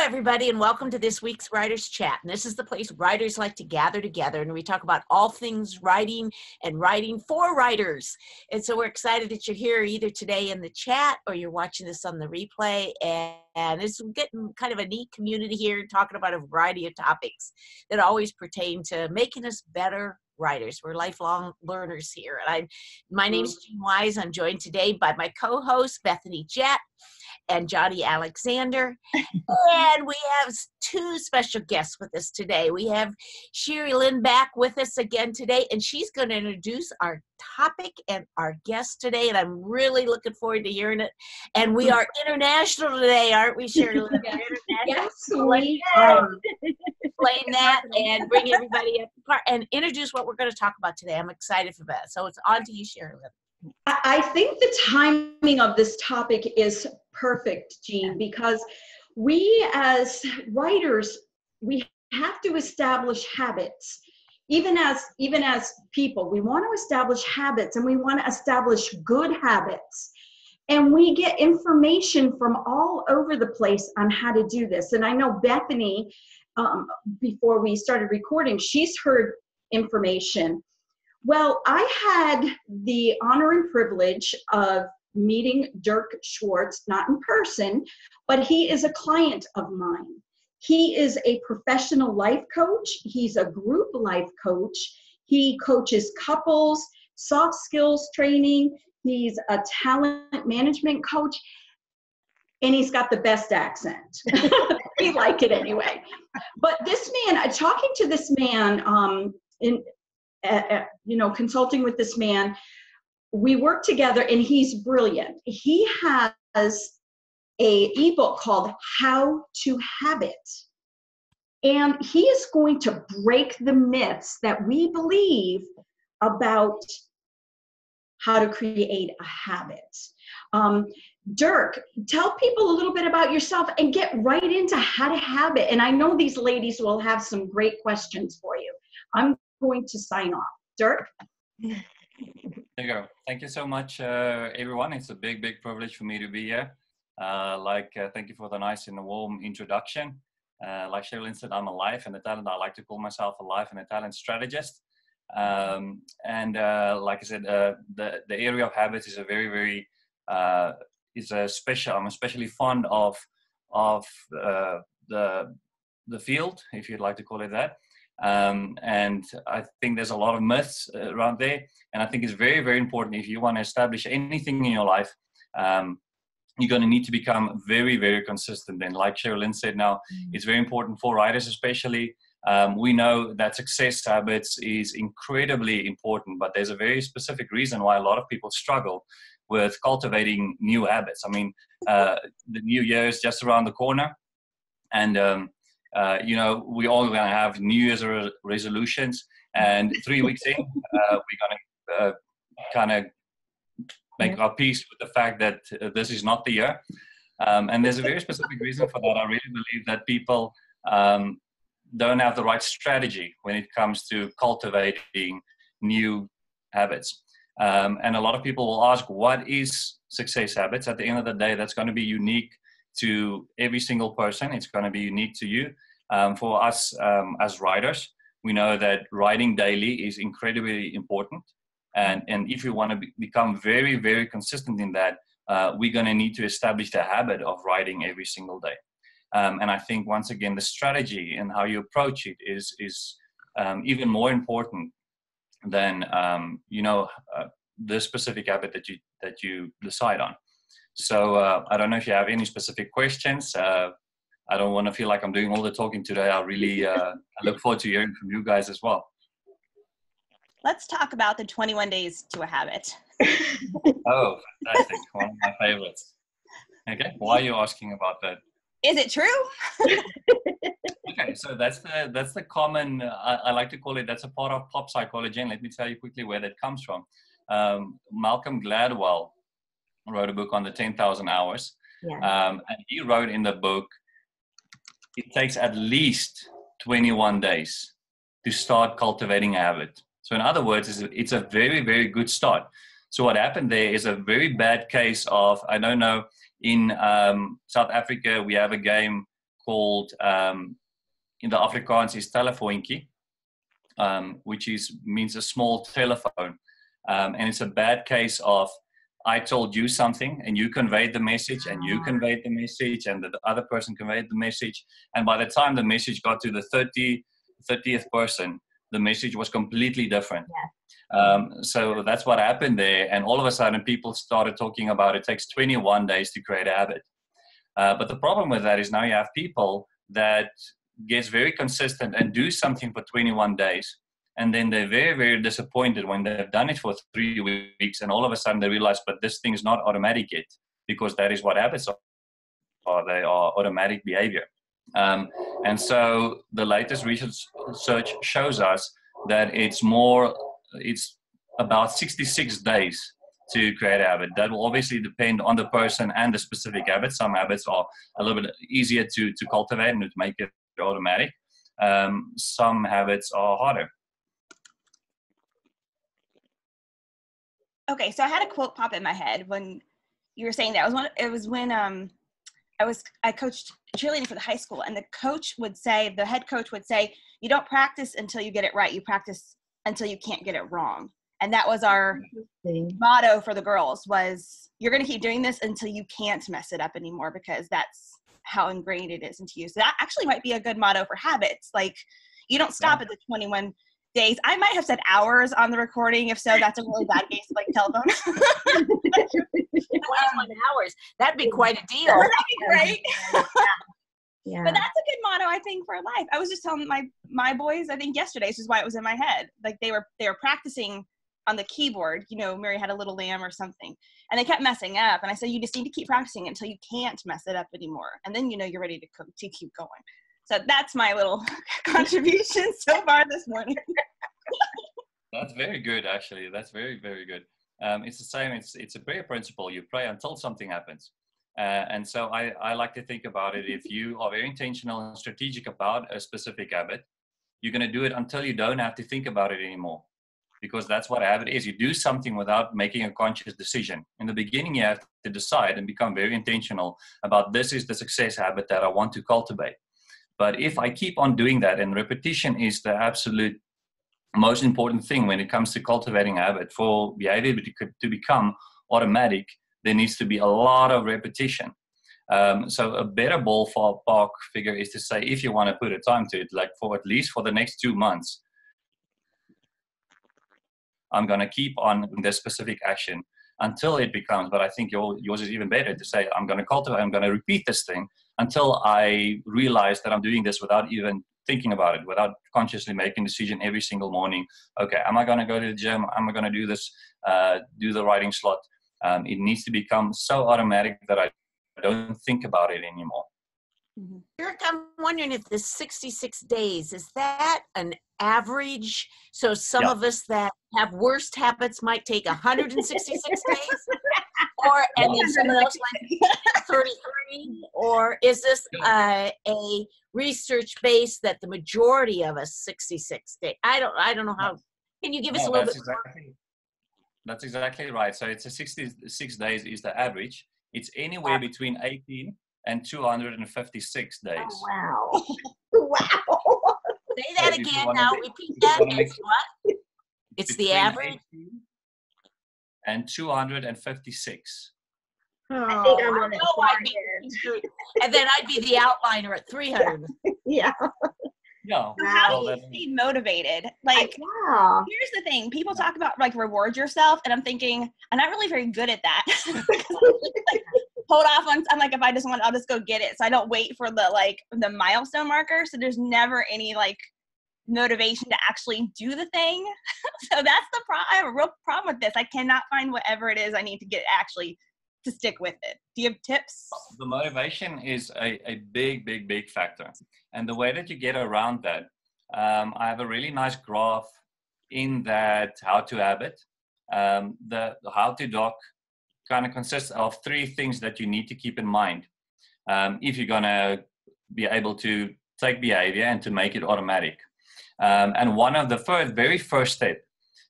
everybody, and welcome to this week's Writers Chat. And this is the place writers like to gather together, and we talk about all things writing and writing for writers. And so we're excited that you're here either today in the chat or you're watching this on the replay. And it's getting kind of a neat community here, talking about a variety of topics that always pertain to making us better writers. We're lifelong learners here. And my name is Jean Wise. I'm joined today by my co-host, Bethany Jett, and Johnny Alexander. And we have two special guests with us today. We have Sherry Lynn back with us again today, and she's going to introduce our topic and our guest today, and I'm really looking forward to hearing it. And we are international today, aren't we, Sherry Lynn? Yes, we are. Explain that and bring everybody up and introduce what we're going to talk about today. I'm excited for that. So it's on to you, Sherry Lynn. I think the timing of this topic is perfect, Jean, because we as writers, we have to establish habits. Even as people, we want to establish habits, and we want to establish good habits. And we get information from all over the place on how to do this. And I know Bethany, before we started recording, she's heard information. Well, I had the honor and privilege of meeting Dirk Swart, not in person, but he is a client of mine. He is a professional life coach. He's a group life coach. He coaches couples, soft skills training. He's a talent management coach, and he's got the best accent. We like it anyway. But this man, talking to this man, consulting with this man, we work together, and he's brilliant. He has a ebook called How to Habit, and he is going to break the myths that we believe about how to create a habit. Dirk, tell people a little bit about yourself and get right into how to habit. And I know these ladies will have some great questions for you. I'm going to sign off. Dirk? There you go. Thank you so much, everyone. It's a big privilege for me to be here. Thank you for the nice and warm introduction. Like Sherilyn said, I'm a life and a talent. I like to call myself a life and a talent strategist. Like I said, the area of habits is a very special. I'm especially fond of the field, if you'd like to call it that. And I think there's a lot of myths around there, and I think it's very important if you want to establish anything in your life. You're going to need to become very consistent. And like Sherilyn said, now it's very important for writers, especially. We know that success habits is incredibly important, but there's a very specific reason why a lot of people struggle with cultivating new habits. I mean, the new year is just around the corner, and we all going to have New Year's resolutions, and 3 weeks in, we're going to kind of make our peace with the fact that this is not the year. And there's a very specific reason for that. I really believe that people don't have the right strategy when it comes to cultivating new habits. And a lot of people will ask, what is success habits? At the end of the day, that's going to be unique to every single person. It's going to be unique to you. For us as writers, we know that writing daily is incredibly important. And if you want to become very consistent in that, we're going to need to establish the habit of writing every single day. And I think, once again, the strategy and how you approach it is even more important than the specific habit that you decide on. So I don't know if you have any specific questions. I don't want to feel like I'm doing all the talking today. I really I look forward to hearing from you guys as well. Let's talk about the 21 days to a habit. Oh, fantastic. One of my favorites. Okay, why are you asking about that? Is it true? Okay, so that's the common, I like to call it, that's a part of pop psychology, and let me tell you quickly where that comes from. Malcolm Gladwell wrote a book on the 10,000 hours, and he wrote in the book, it takes at least 21 days to start cultivating a habit. So in other words, it's a very good start. So what happened there is a very bad case of, I don't know, in South Africa, we have a game called, in the Afrikaans is telefoontjie, which means a small telephone. And it's a bad case of, I told you something and you conveyed the message and you conveyed the message and the other person conveyed the message. And by the time the message got to the 30th person, the message was completely different. So that's what happened there. And all of a sudden people started talking about it takes 21 days to create a habit. But the problem with that is now you have people that gets very consistent and do something for 21 days. And then they're very, very disappointed when they've done it for 3 weeks. And all of a sudden they realize, but this thing is not automatic yet, because that is what habits are. They are automatic behavior. And so the latest research shows us that it's about 66 days to create a habit. That will obviously depend on the person and the specific habit. Some habits are a little bit easier to cultivate and to make it automatic. Some habits are harder. Okay, so I had a quote pop in my head when you were saying that. It was when I coached cheerleading for the high school, and the head coach would say, you don't practice until you get it right. You practice until you can't get it wrong. And that was our motto for the girls, was you're going to keep doing this until you can't mess it up anymore, because that's how ingrained it is into you. So that actually might be a good motto for habits. Like, you don't stop at the 21 days. I might have said hours on the recording. If so, that's a really bad case of like telephone. 21 hours. That'd be quite a deal. That'd be great. Yeah. But that's a good motto, I think, for life. I was just telling my boys, I think yesterday, this is why it was in my head. Like they were practicing on the keyboard. You know, Mary had a little lamb or something, and they kept messing up. And I said, you just need to keep practicing until you can't mess it up anymore. And then, you know, you're ready to keep going. So that's my little contribution so far this morning. That's very good, actually. That's very, very good. It's the same. It's a prayer principle. You pray until something happens. And so I like to think about it. If you are very intentional and strategic about a specific habit, you're going to do it until you don't have to think about it anymore. Because that's what a habit is. You do something without making a conscious decision. In the beginning, you have to decide and become very intentional about, this is the success habit that I want to cultivate. But if I keep on doing that, and repetition is the absolute most important thing when it comes to cultivating a habit, for behavior to become automatic, there needs to be a lot of repetition. So a better ballpark figure is to say, if you want to put a time to it, like for at least for the next 2 months, I'm going to keep on this specific action until it becomes, but I think yours is even better to say, I'm going to repeat this thing until I realize that I'm doing this without even thinking about it, without consciously making a decision every single morning. Okay, am I going to go to the gym? Am I going to do this, do the writing slot? It needs to become so automatic that I don't think about it anymore. Dirk, I'm wondering if this 66 days, is that an average? So some of us that have worst habits might take 166 days, and then someone else might 33, or is this a research base that the majority of us 66 days? I don't know how. Can you give us a little bit more? That's exactly right. So it's 66 days is the average. It's anywhere between 18 and 256 days. Oh, wow. Wow. Say that again now. Repeat that. It's what? It's the average? And 256. Oh, I think I'm on it. And then I'd be the outliner at 300. Yeah. Yeah. So how do you stay motivated? Like, here's the thing. People talk about like reward yourself, and I'm thinking, I'm not really very good at that. Hold off on, I'm like, if I just want, I'll just go get it. So I don't wait for the milestone marker. So there's never any like motivation to actually do the thing. So that's the problem. I have a real problem with this. I cannot find whatever it is I need to get actually to stick with it. Do you have tips? The motivation is a big factor. And the way that you get around that, I have a really nice graph in that How to Habit. The How to Doc kind of consists of 3 things that you need to keep in mind if you're going to be able to take behavior and to make it automatic. And one of the very first step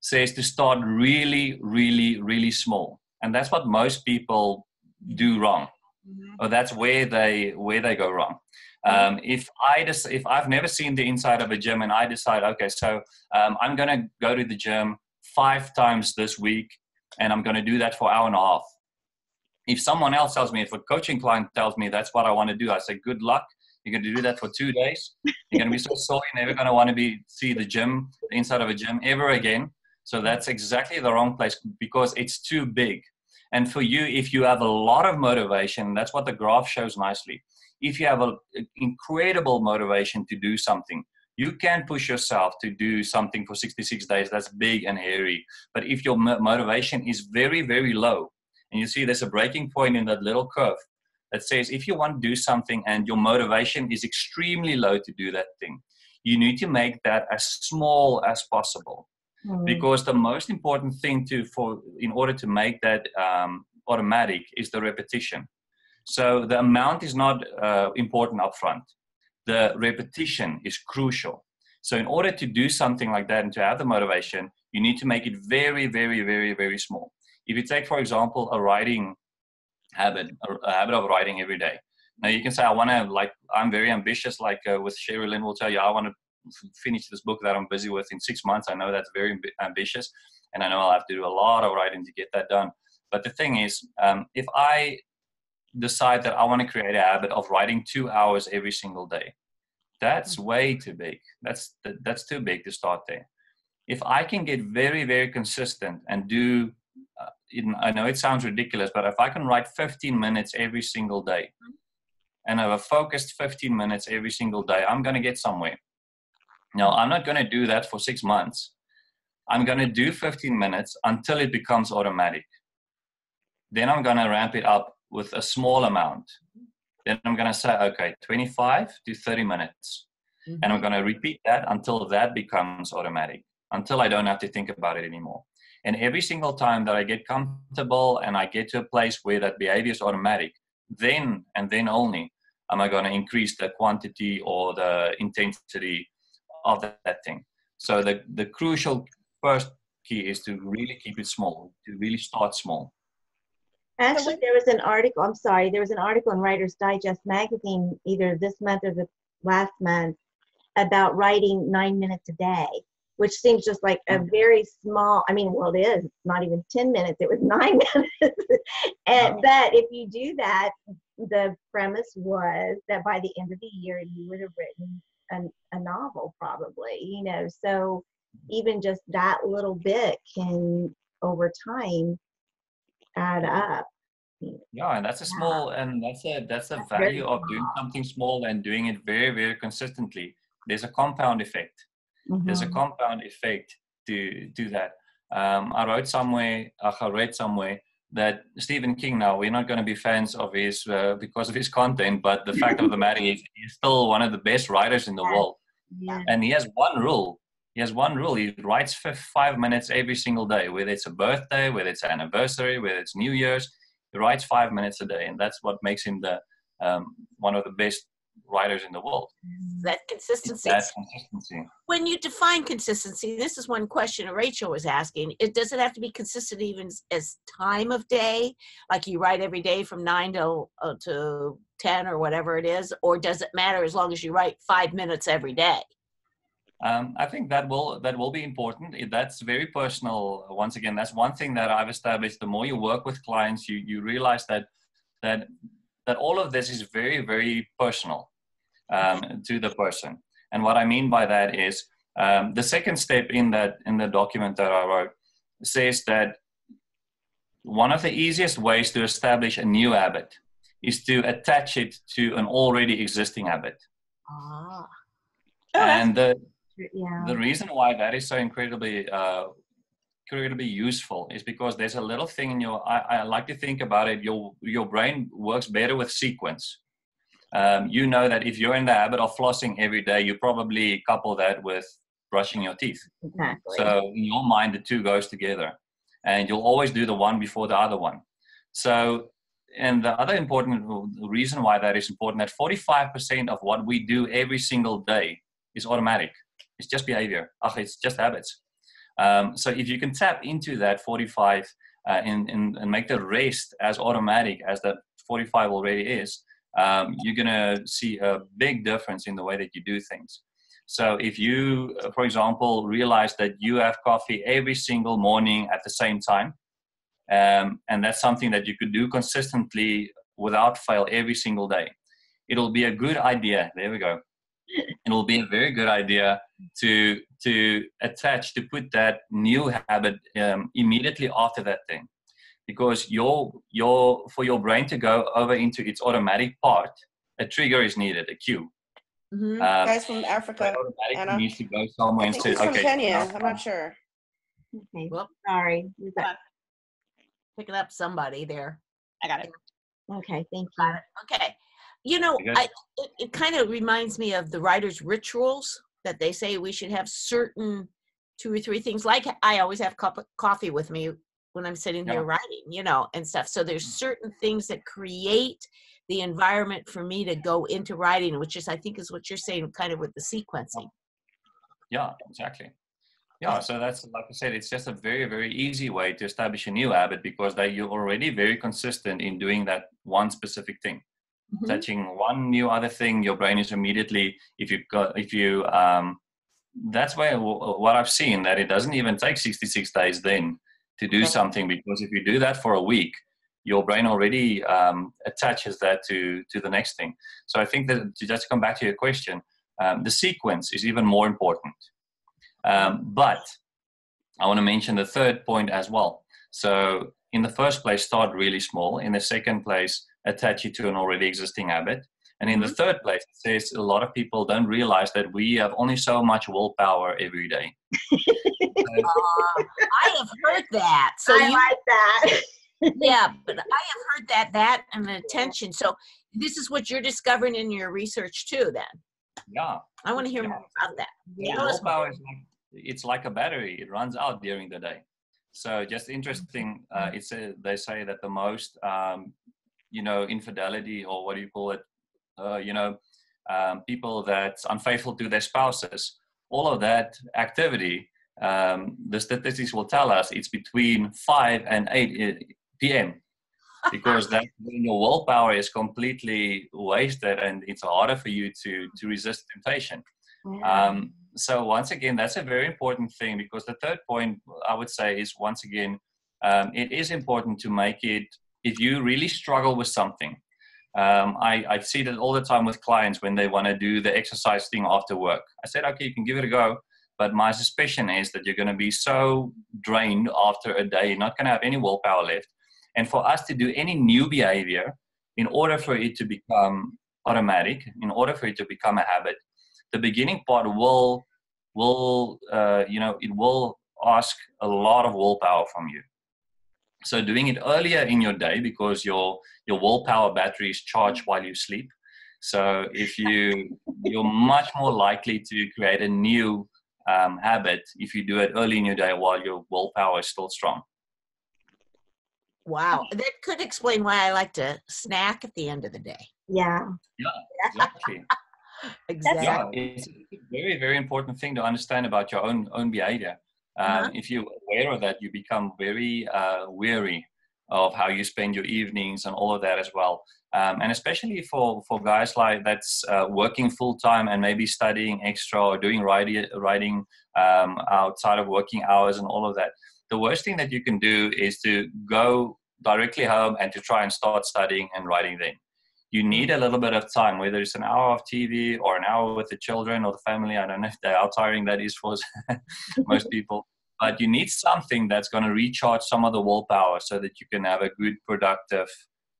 says to start really, really, really small. And that's what most people do wrong. or that's where they go wrong. If I've never seen the inside of a gym and I decide, okay, so I'm going to go to the gym 5 times this week and I'm going to do that for an hour and a half. If someone else tells me, if a coaching client tells me that's what I want to do, I say, good luck. You're going to do that for 2 days. You're going to be so sore. You're never going to want to see the gym, the inside of a gym ever again. So that's exactly the wrong place because it's too big. And for you, if you have a lot of motivation, that's what the graph shows nicely. If you have an incredible motivation to do something, you can push yourself to do something for 66 days. That's big and hairy. But if your motivation is very, very low, and you see there's a breaking point in that little curve that says if you want to do something and your motivation is extremely low to do that thing, you need to make that as small as possible. Because the most important thing in order to make that automatic is the repetition. So the amount is not important up front. The repetition is crucial. So in order to do something like that and to have the motivation, you need to make it very, very, very, very small. If you take, for example, a writing habit, a habit of writing every day. Now you can say, I'm very ambitious, with Sherry Lynn will tell you, I want to finish this book that I'm busy with in 6 months. I know that's very ambitious, and I know I'll have to do a lot of writing to get that done. But the thing is, if I decide that I want to create a habit of writing 2 hours every single day, that's way too big. That's too big to start there. If I can get very, very consistent and do, I know it sounds ridiculous, but if I can write 15 minutes every single day and have a focused 15 minutes every single day, I'm going to get somewhere. Now, I'm not going to do that for 6 months. I'm going to do 15 minutes until it becomes automatic. Then I'm going to ramp it up with a small amount. Then I'm going to say, okay, 25 to 30 minutes. And I'm going to repeat that until that becomes automatic, until I don't have to think about it anymore. And every single time that I get comfortable and I get to a place where that behavior is automatic, then and then only am I going to increase the quantity or the intensity of that thing. So the crucial first key is to really keep it small, to really start small. Actually, there was an article in Writer's Digest magazine, either this month or the last month, about writing 9 minutes a day, which seems just like a very small, it is not even 10 minutes, it was 9 minutes. But if you do that, the premise was that by the end of the year, you would have written a novel probably, so even just that little bit can over time add up. Yeah, and that's that's a value of doing something small and doing it very, very consistently. There's a compound effect. There's a compound effect to that. I read somewhere that Stephen King, now we're not going to be fans of his because of his content, but the fact of the matter is he's still one of the best writers in the world. Yeah. And he has one rule. He writes 5 minutes every single day, whether it's a birthday, whether it's an anniversary, whether it's New Year's. He writes 5 minutes a day, and that's what makes him the one of the best writers in the world. That consistency. That's consistency. When you define consistency, this is one question Rachel was asking. Does it have to be consistent even as time of day? Like you write every day from 9 to 10 or whatever it is? Or does it matter as long as you write 5 minutes every day? I think that will be important. That's very personal. Once again, that's one thing that I've established. The more you work with clients, you realize that all of this is very, very personal to the person. And what I mean by that is the second step in the document that I wrote says that one of the easiest ways to establish a new habit is to attach it to an already existing habit. And the reason why that is so incredibly useful is because there's a little thing in I like to think about it, your brain works better with sequence. You know that if you're in the habit of flossing every day, you probably couple that with brushing your teeth. Exactly. So in your mind, the two goes together, and you'll always do the one before the other one. So, and the other important reason why that is important, that 45% of what we do every single day is automatic. It's just behavior. It's just habits. So if you can tap into that 45 and make the rest as automatic as that 45 already is, you're going to see a big difference in the way that you do things. So if you, for example, realize that you have coffee every single morning at the same time, and that's something that you could do consistently without fail every single day, it'll be a good idea. There we go. It'll be a very good idea to put that new habit immediately after that thing, because for your brain to go over into its automatic part, a trigger is needed, a cue. Mm-hmm. Guys from Africa. Automatically needs to go somewhere I think he's from Kenya. I'm not sure. Okay. Well, Sorry. picking up somebody there. I got it. Okay. Thank you. Okay. You know, it kind of reminds me of the writer's rituals that they say we should have certain 2 or 3 things. Like I always have coffee with me when I'm sitting here writing, you know, and stuff. So there's certain things that create the environment for me to go into writing, which is, I think, is what you're saying, kind of with the sequencing. Yeah, exactly. Yeah, so that's, like I said, it's just a very, very easy way to establish a new habit, because you're already very consistent in doing that one specific thing. Mm-hmm. Touching one new other thing, your brain is immediately, that's where what I've seen, that it doesn't even take 66 days then to do something, because if you do that for a week, your brain already attaches that to the next thing. So I think that, to just come back to your question, the sequence is even more important. But I want to mention the third point as well. So in the first place, start really small. In the second place, attach it to an already existing habit. And in the third place, it says a lot of people don't realize that we have only so much willpower every day. I have heard that. So I like that. Yeah, but I have heard that and attention. So this is what you're discovering in your research too, then. Yeah. I want to hear more about that. Yeah. Willpower is it's like a battery. It runs out during the day. So just interesting. They say that the most, infidelity, or what do you call it? People that's unfaithful to their spouses, all of that activity, the statistics will tell us it's between 5 and 8 p.m. because that's when your willpower is completely wasted and it's harder for you to resist temptation. Yeah. So once again, that's a very important thing, because the third point I would say is, once again, it is important to make it, if you really struggle with something, I see that all the time with clients when they want to do the exercise thing after work. I said, okay, you can give it a go. But my suspicion is that you're going to be so drained after a day, you're not going to have any willpower left. And for us to do any new behavior, in order for it to become automatic, in order for it to become a habit, the beginning part it will ask a lot of willpower from you. So doing it earlier in your day, because your willpower battery is charged while you sleep. So if you're much more likely to create a new habit if you do it early in your day while your willpower is still strong. Wow, that could explain why I like to snack at the end of the day. Yeah. Yeah, exactly. Exactly. Yeah, it's a very, very important thing to understand about your own behavior. If you're aware of that, you become very wary of how you spend your evenings and all of that as well. And especially for guys like that's working full time and maybe studying extra or doing writing outside of working hours and all of that. The worst thing that you can do is to go directly home and to try and start studying and writing then. You need a little bit of time, whether it's an hour of TV or an hour with the children or the family. I don't know how tiring that is for most people. But you need something that's going to recharge some of the willpower so that you can have a good, productive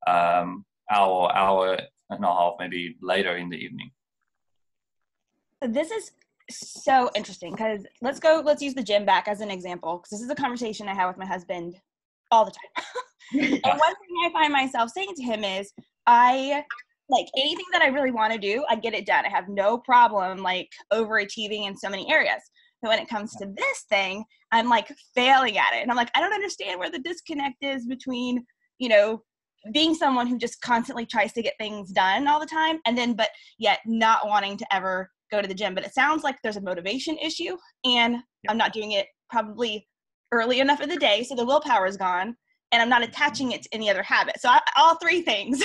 hour and a half, maybe later in the evening. This is so interesting, because let's use the gym back as an example, because this is a conversation I have with my husband all the time. And one thing I find myself saying to him is, I like anything that I really want to do, I get it done. I have no problem like overachieving in so many areas. But when it comes to this thing, I'm like failing at it. And I'm like, I don't understand where the disconnect is between, being someone who just constantly tries to get things done all the time, and then, but yet not wanting to ever go to the gym. But it sounds like there's a motivation issue, and I'm not doing it probably early enough in the day, so the willpower is gone. and I'm not attaching it to any other habit. So all three things.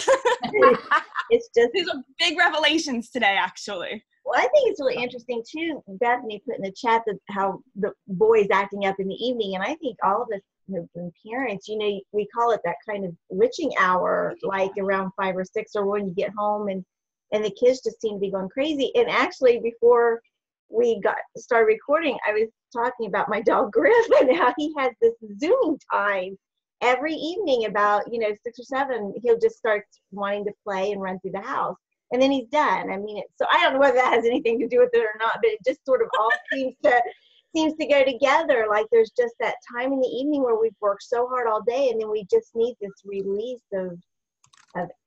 It's just, these are big revelations today, actually. well, I think it's really interesting too. Bethany put in the chat that how the boys acting up in the evening, and I think all of us have been parents. You know, we call it that kind of witching hour, like around 5 or 6, or when you get home, and the kids just seem to be going crazy. And actually, before we started recording, I was talking about my dog Griff and how he has this Zoom time every evening about 6 or 7. He'll just start wanting to play and run through the house. And then he's done. I mean, so I don't know whether that has anything to do with it or not, but it just sort of all seems to go together. Like there's just that time in the evening where we've worked so hard all day, and then we just need this release of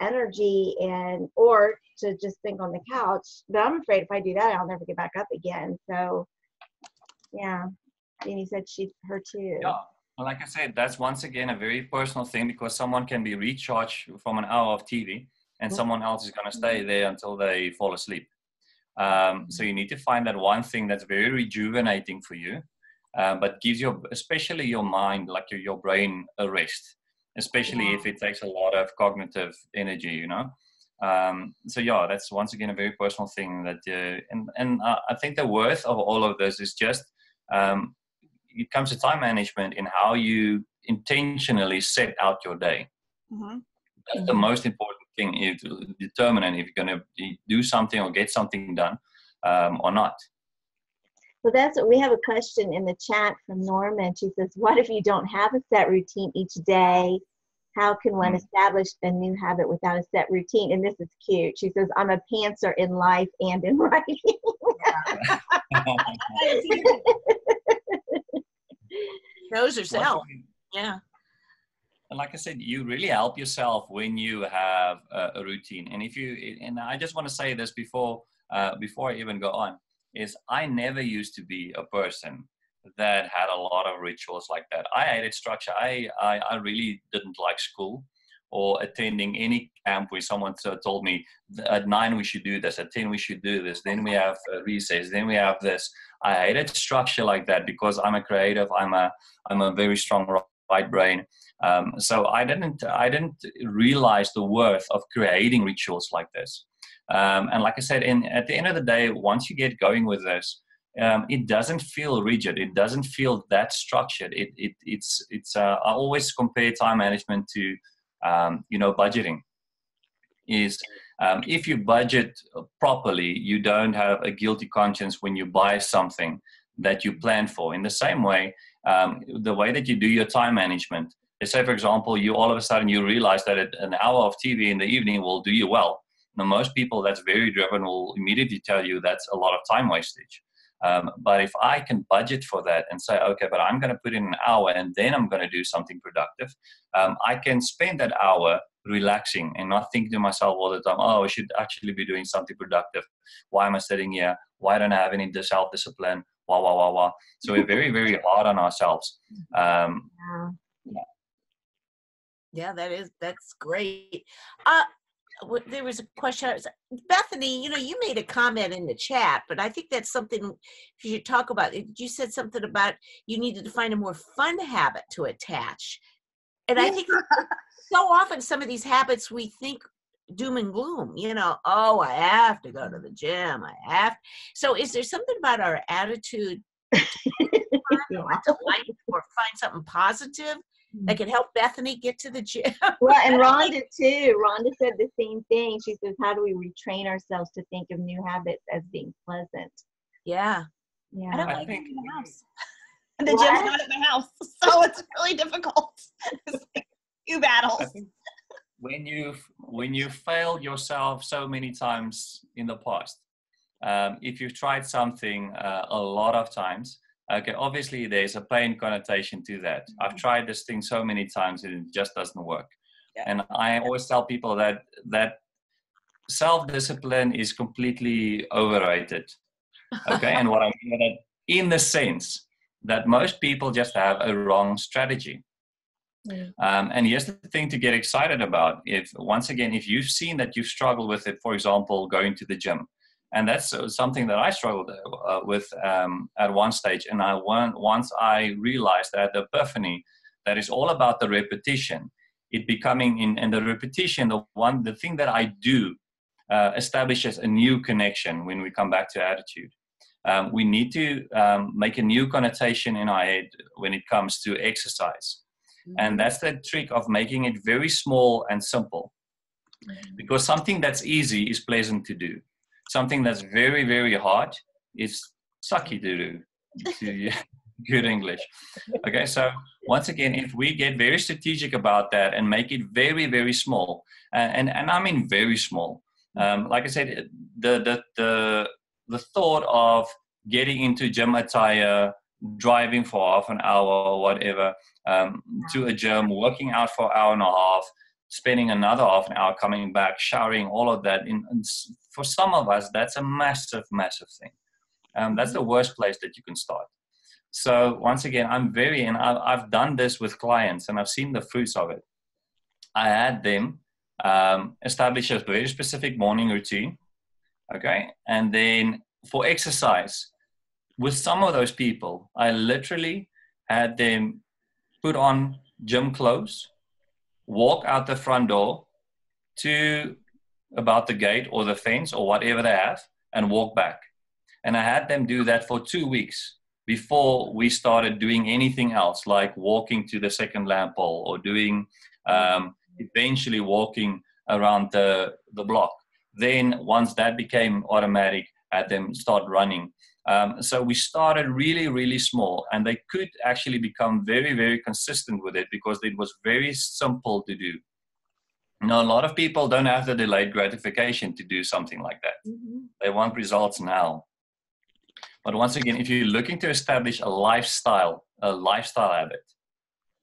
energy or to just think on the couch. But I'm afraid if I do that, I'll never get back up again. So yeah, Jeannie said her too. Yeah. Like I said, that's once again a very personal thing, because someone can be recharged from an hour of TV, and someone else is going to stay there until they fall asleep. So you need to find that one thing that's very rejuvenating for you, but gives especially your mind, like your brain, a rest, especially if it takes a lot of cognitive energy, So yeah, that's once again a very personal thing that, and I think the worth of all of this is just, it comes to time management in how you intentionally set out your day. Mm-hmm. That's the most important thing, is to determine if you're going to do something or get something done or not. Well, we have a question in the chat from Norman. She says, what if you don't have a set routine each day? How can one establish a new habit without a set routine? And this is cute. She says, I'm a pantser in life and in writing. Knows herself. Yeah. And like I said, you really help yourself when you have a routine. And I just want to say this before I even go on, is I never used to be a person that had a lot of rituals like that. I hated structure. I really didn't like school or attending any camp where someone told me at 9 we should do this, at 10 we should do this, then we have recess, then we have this. I hated structure like that because I'm a creative. I'm a very strong right brain. So I didn't realize the worth of creating rituals like this. And like I said, at the end of the day, once you get going with this, it doesn't feel rigid. It doesn't feel that structured. I always compare time management to, budgeting. If you budget properly, you don't have a guilty conscience when you buy something that you plan for. In the same way, the way that you do your time management, let's say, for example, you all of a sudden you realize that an hour of TV in the evening will do you well. Now, most people that's very driven will immediately tell you that's a lot of time wastage. But if I can budget for that and say, okay, but I'm going to put in an hour and then I'm going to do something productive, I can spend that hour relaxing and not thinking to myself all the time, oh, I should actually be doing something productive. Why am I sitting here? Why don't I have any self-discipline? Wah, wah, wah, wah. So we're very, very hard on ourselves. Yeah, that's great. There was a question. Bethany, you made a comment in the chat, but I think that's something you should talk about. You said something about you needed to find a more fun habit to attach. And I think so often some of these habits we think doom and gloom, oh, I have to go to the gym. So is there something about our attitude to life or find something positive that can help Bethany get to the gym? Well, and Rhonda too. Rhonda said the same thing. She says, how do we retrain ourselves to think of new habits as being pleasant? Yeah. I don't like being in the house. The gym's not at my house, so it's really difficult. It's like 2 battles. I think when you've failed yourself so many times in the past, if you've tried something a lot of times, okay, obviously there's a pain connotation to that. I've tried this thing so many times and it just doesn't work. Yeah. And I always tell people that self-discipline is completely overrated. Okay, and what I mean by that, in the sense that most people just have a wrong strategy. And here's the thing to get excited about. If you've seen that you've struggled with it, for example, going to the gym, and that's something that I struggled with at one stage. And once I realized that the epiphany that is all about the repetition. It becoming in, and the repetition, the thing that I do establishes a new connection when we come back to attitude. We need to make a new connotation in our head when it comes to exercise. And that's the trick of making it very small and simple. Because something that's easy is pleasant to do. Something that's very, very hard is sucky to do, to good English. Okay, so once again, if we get very strategic about that and make it very, very small, and I mean very small, like I said, the thought of getting into gym attire, driving for half an hour or whatever, to a gym, working out for an hour and a half, spending another half an hour coming back, showering, all of that. For some of us, that's a massive, massive thing. That's the worst place that you can start. So once again, I've done this with clients and I've seen the fruits of it. I had them establish a very specific morning routine. Okay. And then for exercise, with some of those people, I literally had them put on gym clothes, walk out the front door to about the gate or the fence or whatever they have, and walk back. And I had them do that for 2 weeks before we started doing anything else, like walking to the second lamp pole or doing, eventually walking around the block. Then once that became automatic, I had them start running. So we started really, really small, and they could actually become very, very consistent with it because it was very simple to do. Now, a lot of people don't have the delayed gratification to do something like that. They want results now. But once again, if you're looking to establish a lifestyle habit,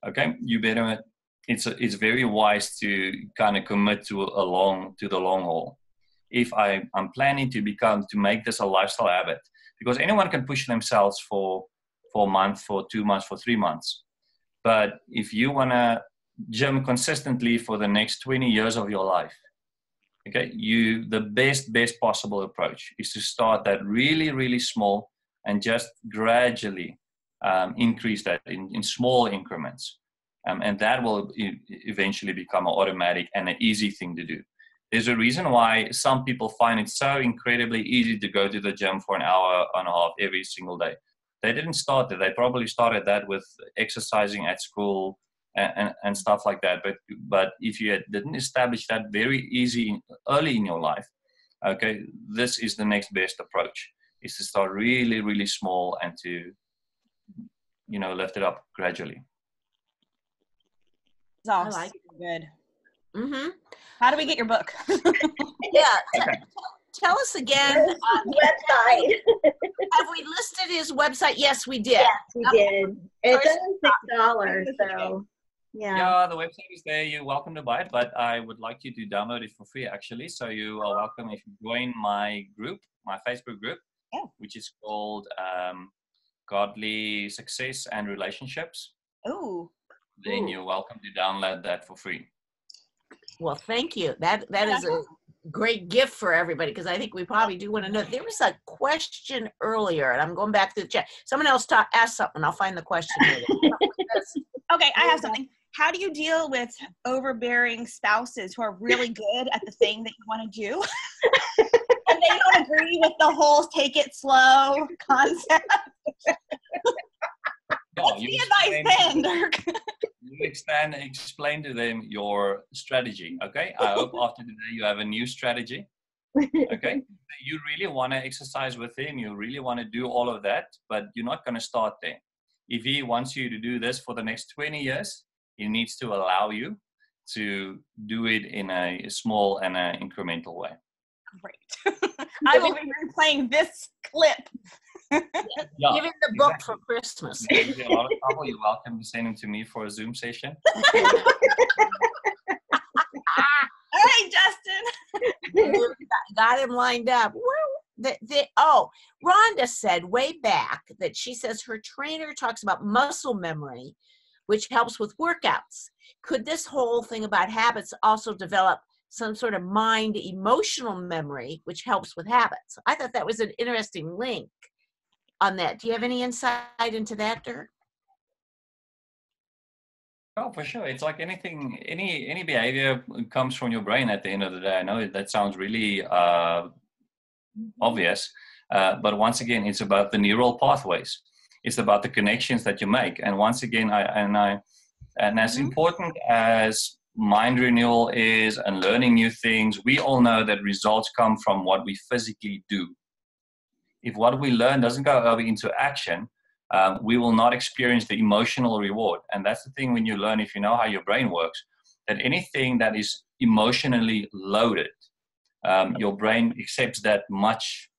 okay, you better, it's very wise to kind of commit to the long haul. If I'm planning to make this a lifestyle habit, because anyone can push themselves for a month, for 2 months, for 3 months. But if you want to gym consistently for the next 20 years of your life, okay, the best possible approach is to start that really, really small and just gradually increase that in small increments. And that will eventually become an automatic and an easy thing to do. There's a reason why some people find it so incredibly easy to go to the gym for an hour and a half every single day. They didn't start that. They probably started that with exercising at school and stuff like that. But if you didn't establish that very easy early in your life, okay, this is the next best approach, is to start really, really small and to, lift it up gradually. It's all I like good. Mm-hmm. How do we get your book? Yeah. Tell us again. Website. Have we listed his website? Yes, we did. Yes, we did. It's only $6, so yeah. Yeah, the website is there. You're welcome to buy it, but I would like you to download it for free, actually. So you are welcome if you join my group, my Facebook group, which is called Godly Success and Relationships. Oh. Then you're welcome to download that for free. Well, thank you. That is a great gift for everybody, because I think we probably do want to know. There was a question earlier, and I'm going back to the chat. Someone else asked something. I'll find the question. Okay, I have something. How do you deal with overbearing spouses who are really good at the thing that you want to do, and they don't agree with the whole take it slow concept? What's the advice then, Dirk? You explain to them your strategy, okay? I hope after today you have a new strategy, okay? You really want to exercise with him, you really want to do all of that, but you're not going to start there. If he wants you to do this for the next 20 years, he needs to allow you to do it in a small and an incremental way. Great. I will be replaying this clip. Yeah, give him the book for Christmas. If you a lot of trouble, you're welcome to send him to me for a Zoom session. All right, Justin. Got him lined up. Rhonda said way back that she says her trainer talks about muscle memory, which helps with workouts. Could this whole thing about habits also develop some sort of mind emotional memory, which helps with habits? I thought that was an interesting link on that. Do you have any insight into that, Dirk? Oh, for sure. It's like anything, any behavior comes from your brain at the end of the day. I know that sounds really obvious, but once again, it's about the neural pathways. It's about the connections that you make. And once again, and as important as mind renewal is and learning new things, we all know that results come from what we physically do. If what we learn doesn't go over into action, we will not experience the emotional reward. And that's the thing when you learn, if you know how your brain works, that anything that is emotionally loaded, your brain accepts that much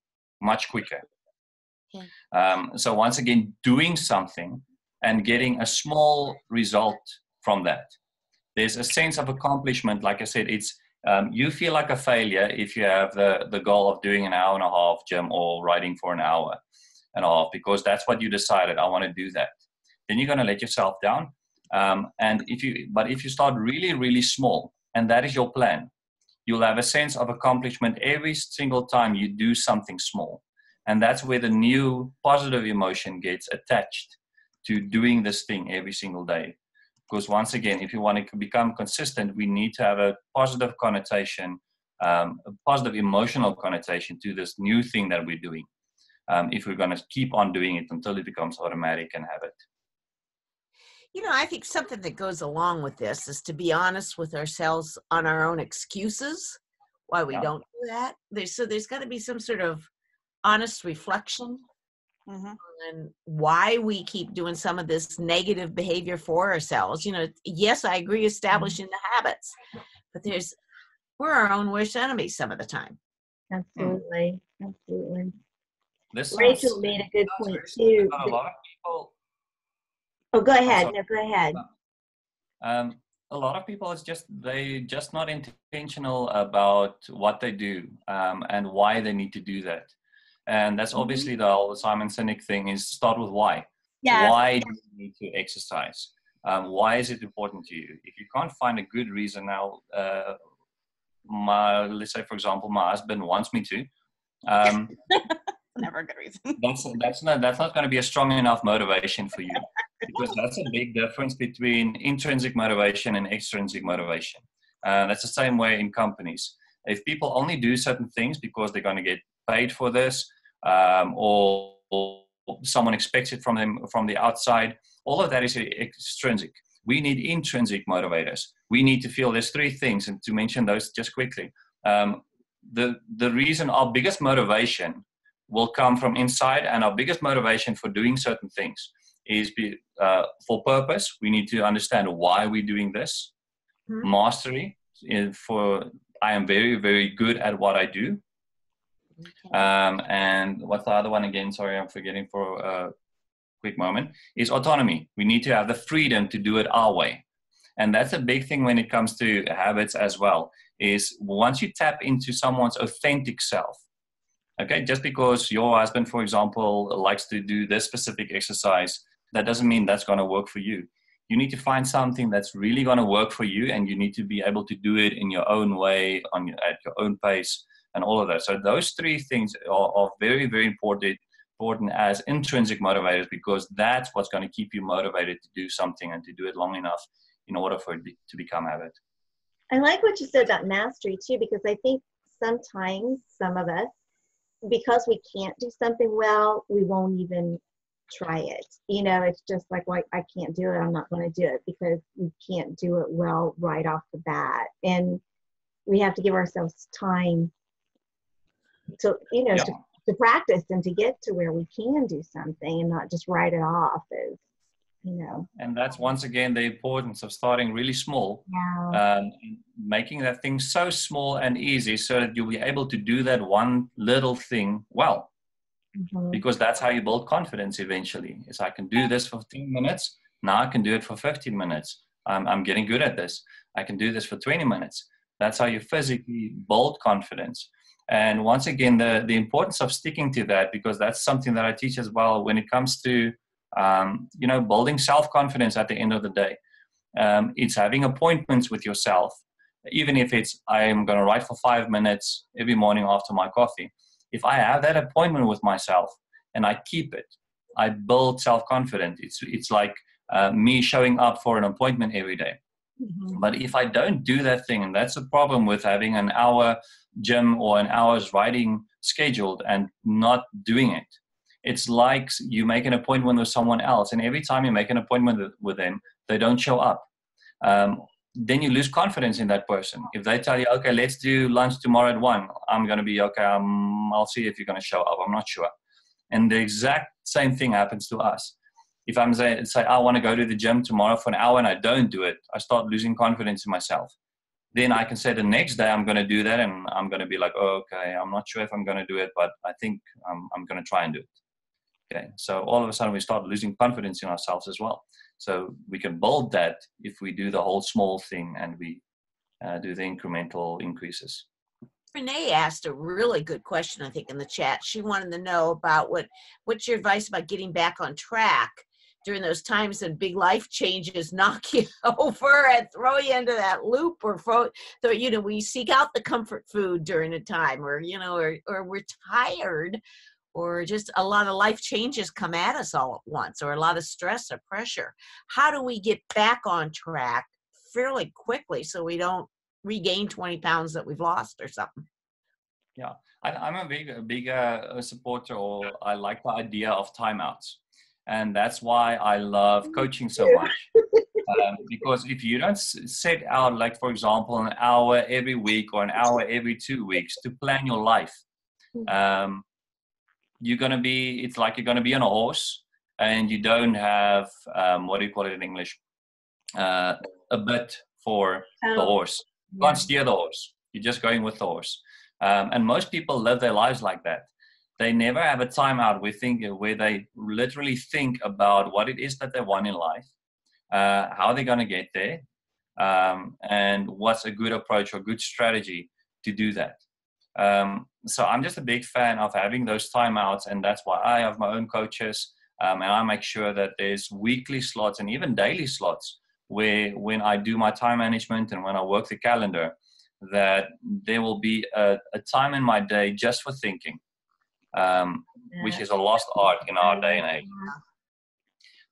quicker. So once again, doing something and getting a small result from that. There's a sense of accomplishment. Like I said, it's you feel like a failure if you have the goal of doing an hour and a half gym or riding for an hour and a half, because that's what you decided, I want to do that. Then you're going to let yourself down. And if you start really, really small, and that is your plan, you'll have a sense of accomplishment every single time you do something small. And that's where the new positive emotion gets attached to doing this thing every single day. Because once again, if you want to become consistent, we need to have a positive connotation, a positive emotional connotation to this new thing that we're doing. If we're going to keep on doing it until it becomes automatic and habit. You know, I think something that goes along with this is to be honest with ourselves on our own excuses why we don't do that. There's got to be some sort of honest reflection on why we keep doing some of this negative behavior for ourselves. You know, yes, I agree establishing the habits, but we're our own worst enemies some of the time. Absolutely. Absolutely. Rachel made a good point too. A lot of people. Oh, go ahead. No, go ahead. A lot of people, they just not intentional about what they do and why they need to do that. And that's obviously the whole Simon Sinek thing is start with why. Yeah. Why do you need to exercise? Why is it important to you? If you can't find a good reason now, let's say, for example, my husband wants me to. Never a good reason. That's not going to be a strong enough motivation for you, because that's a big difference between intrinsic motivation and extrinsic motivation. That's the same way in companies. If people only do certain things because they're going to get paid for this, or someone expects it from them from the outside, all of that is extrinsic. We need intrinsic motivators. We need to feel there's three things, and to mention those just quickly. The reason our biggest motivation will come from inside, and our biggest motivation for doing certain things is for purpose. We need to understand why we're doing this. Mastery, I am very, very good at what I do. And what's the other one again? Sorry, I'm forgetting for a quick moment. Is autonomy. We need to have the freedom to do it our way. And that's a big thing when it comes to habits as well, is once you tap into someone's authentic self, okay, just because your husband, for example, likes to do this specific exercise, that doesn't mean that's going to work for you. You need to find something that's really going to work for you, and you need to be able to do it in your own way, at your own pace, and all of that. So those three things are very, very important as intrinsic motivators, because that's what's going to keep you motivated to do something and to do it long enough in order for it to become habit. I like what you said about mastery too, because I think sometimes some of us, because we can't do something well, we won't even try it. You know, it's just like, well, I can't do it. I'm not going to do it because we can't do it well right off the bat. And we have to give ourselves time to, you know, to practice and to get to where we can do something and not just write it off as, you know. And that's once again the importance of starting really small, making that thing so small and easy so that you'll be able to do that one little thing well. Because that's how you build confidence eventually. Is I can do this for 10 minutes. Now I can do it for 15 minutes. I'm getting good at this. I can do this for 20 minutes. That's how you physically build confidence. And once again, the importance of sticking to that, because that's something that I teach as well when it comes to, you know, building self-confidence at the end of the day. It's having appointments with yourself, even if it's, I am going to write for 5 minutes every morning after my coffee. If I have that appointment with myself and I keep it, I build self-confidence. It's like me showing up for an appointment every day. Mhm. But if I don't do that thing, and that's a problem with having an hour gym or an hour's riding scheduled and not doing it. It's like you make an appointment with someone else, and every time you make an appointment with them, they don't show up. Then you lose confidence in that person. If they tell you, okay, let's do lunch tomorrow at 1, I'm going to be, okay, I'll see if you're going to show up. I'm not sure. And the exact same thing happens to us. If I'm say I want to go to the gym tomorrow for an hour and I don't do it, I start losing confidence in myself. Then I can say the next day I'm going to do that, and I'm going to be like, oh, okay, I'm not sure if I'm going to do it, but I think I'm going to try and do it. Okay, so all of a sudden we start losing confidence in ourselves as well. So we can build that if we do the whole small thing and we do the incremental increases. Renee asked a really good question, I think, in the chat. She wanted to know about what's your advice about getting back on track during those times when big life changes knock you over and throw you into that loop, or we seek out the comfort food during a time, or we're tired, or just a lot of life changes come at us all at once, or a lot of stress or pressure. How do we get back on track fairly quickly so we don't regain 20 pounds that we've lost or something? Yeah, I'm a big supporter, or I like the idea of timeouts. And that's why I love coaching so much. Because if you don't set out, like, for example, an hour every week or an hour every 2 weeks to plan your life, it's like you're going to be on a horse and you don't have, what do you call it in English? A bit for the horse. You can't steer the horse. You're just going with the horse. And most people live their lives like that. They never have a time out where they literally think about what it is that they want in life, how they're going to get there, and what's a good approach or good strategy to do that. So I'm just a big fan of having those timeouts, and that's why I have my own coaches, and I make sure that there's weekly slots and even daily slots where when I do my time management and when I work the calendar, that there will be a time in my day just for thinking, which is a lost art in our day and age.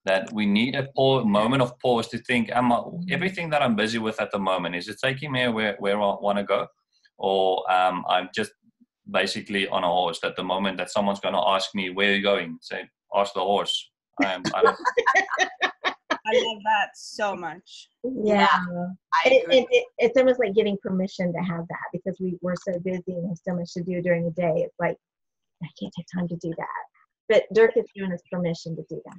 That we need a moment of pause to think, everything that I'm busy with at the moment, is it taking me where I want to go? Or I'm just basically on a horse at the moment that someone's going to ask me, where are you going? Say, ask the horse. I love that so much. Yeah. It's almost like getting permission to have that, because we're so busy and have so much to do during the day. It's like, I can't take time to do that. But Dirk has given us permission to do that.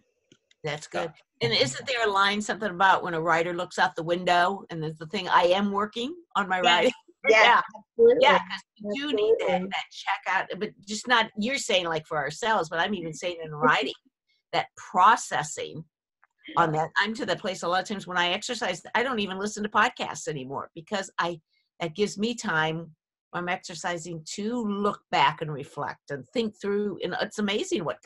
That's good. And isn't there a line, something about when a writer looks out the window and there's the thing, I am working on my writing? Yeah, absolutely. Yeah, because you do need that check out, but just not, you're saying like for ourselves, but I'm even saying in writing, that processing on that. I'm to the place a lot of times when I exercise, I don't even listen to podcasts anymore, because that gives me time when I'm exercising to look back and reflect and think through. And it's amazing what